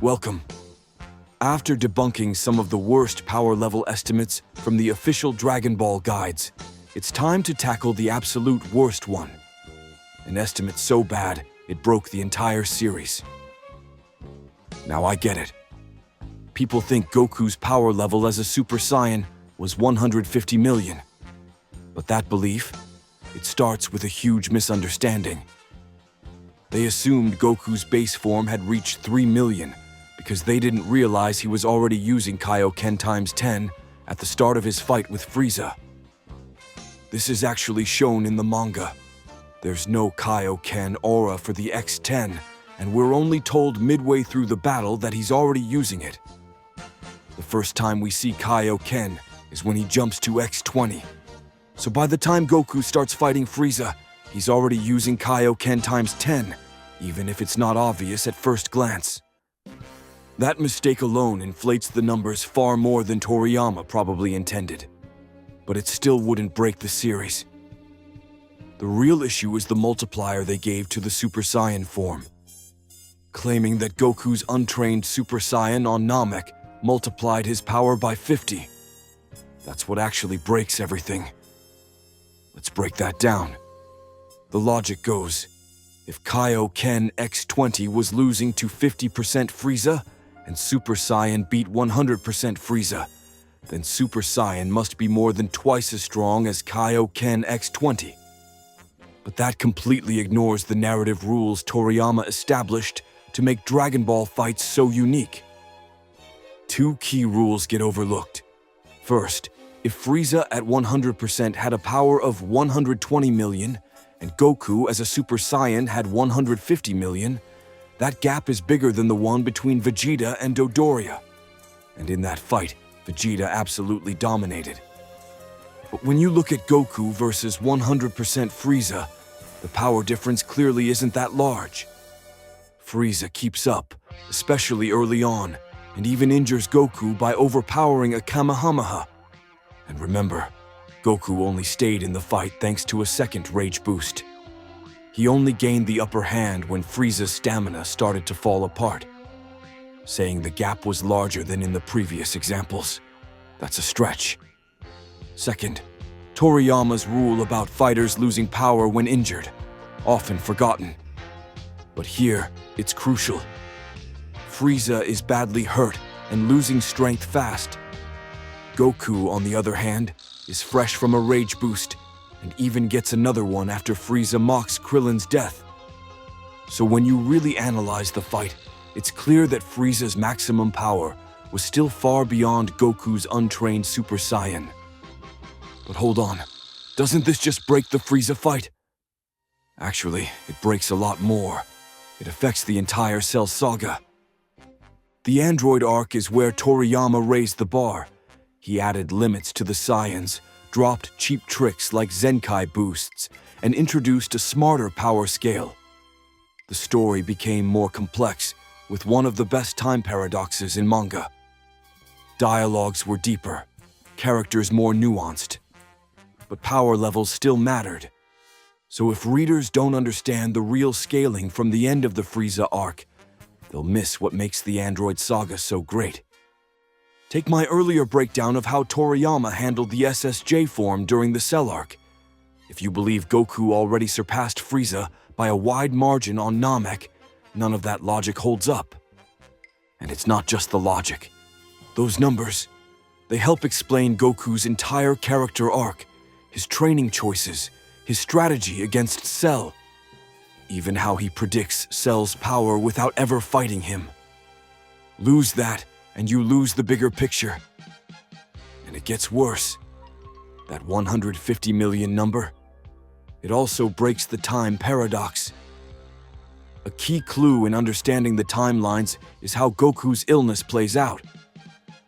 Welcome. After debunking some of the worst power level estimates from the official Dragon Ball guides, it's time to tackle the absolute worst one. An estimate so bad, it broke the entire series. Now I get it. People think Goku's power level as a Super Saiyan was 150 million. But that belief, it starts with a huge misunderstanding. They assumed Goku's base form had reached 3 million because they didn't realize he was already using Kaioken times 10 at the start of his fight with Frieza. This is actually shown in the manga. There's no Kaioken aura for the X10, and we're only told midway through the battle that he's already using it. The first time we see Kaioken is when he jumps to X20. So by the time Goku starts fighting Frieza, he's already using Kaioken times 10, even if it's not obvious at first glance. That mistake alone inflates the numbers far more than Toriyama probably intended. But it still wouldn't break the series. The real issue is the multiplier they gave to the Super Saiyan form, claiming that Goku's untrained Super Saiyan on Namek multiplied his power by 50. That's what actually breaks everything. Let's break that down. The logic goes, if Kaioken X20 was losing to 50% Frieza, and Super Saiyan beat 100% Frieza, then Super Saiyan must be more than twice as strong as Kaioken X20. But that completely ignores the narrative rules Toriyama established to make Dragon Ball fights so unique. Two key rules get overlooked. First, if Frieza at 100% had a power of 120 million, and Goku as a Super Saiyan had 150 million, that gap is bigger than the one between Vegeta and Dodoria. And in that fight, Vegeta absolutely dominated. But when you look at Goku versus 100% Frieza, the power difference clearly isn't that large. Frieza keeps up, especially early on, and even injures Goku by overpowering a Kamehameha. And remember, Goku only stayed in the fight thanks to a second rage boost. He only gained the upper hand when Frieza's stamina started to fall apart. Saying the gap was larger than in the previous examples, that's a stretch. Second, Toriyama's rule about fighters losing power when injured, often forgotten. But here, it's crucial. Frieza is badly hurt and losing strength fast. Goku, on the other hand, is fresh from a rage boost and even gets another one after Frieza mocks Krillin's death. So when you really analyze the fight, it's clear that Frieza's maximum power was still far beyond Goku's untrained Super Saiyan. But hold on, doesn't this just break the Frieza fight? Actually, it breaks a lot more. It affects the entire Cell saga. The android arc is where Toriyama raised the bar. He added limits to the Saiyans, dropped cheap tricks like Zenkai boosts, and introduced a smarter power scale. The story became more complex, with one of the best time paradoxes in manga. Dialogues were deeper, characters more nuanced, but power levels still mattered. So if readers don't understand the real scaling from the end of the Frieza arc, they'll miss what makes the Android saga so great. Take my earlier breakdown of how Toriyama handled the SSJ form during the Cell arc. If you believe Goku already surpassed Frieza by a wide margin on Namek, none of that logic holds up. And it's not just the logic. Those numbers, they help explain Goku's entire character arc, his training choices, his strategy against Cell, even how he predicts Cell's power without ever fighting him. Lose that, and you lose the bigger picture. And it gets worse. That 150 million number, it also breaks the time paradox. A key clue in understanding the timelines is how Goku's illness plays out.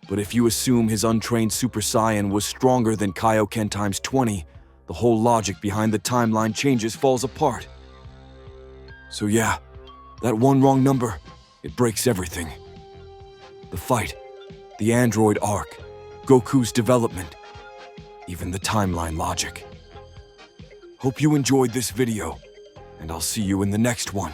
But if you assume his untrained Super Saiyan was stronger than Kaioken times 20, the whole logic behind the timeline changes falls apart. So yeah, that one wrong number, it breaks everything. The fight, the android arc, Goku's development, even the timeline logic. Hope you enjoyed this video, and I'll see you in the next one.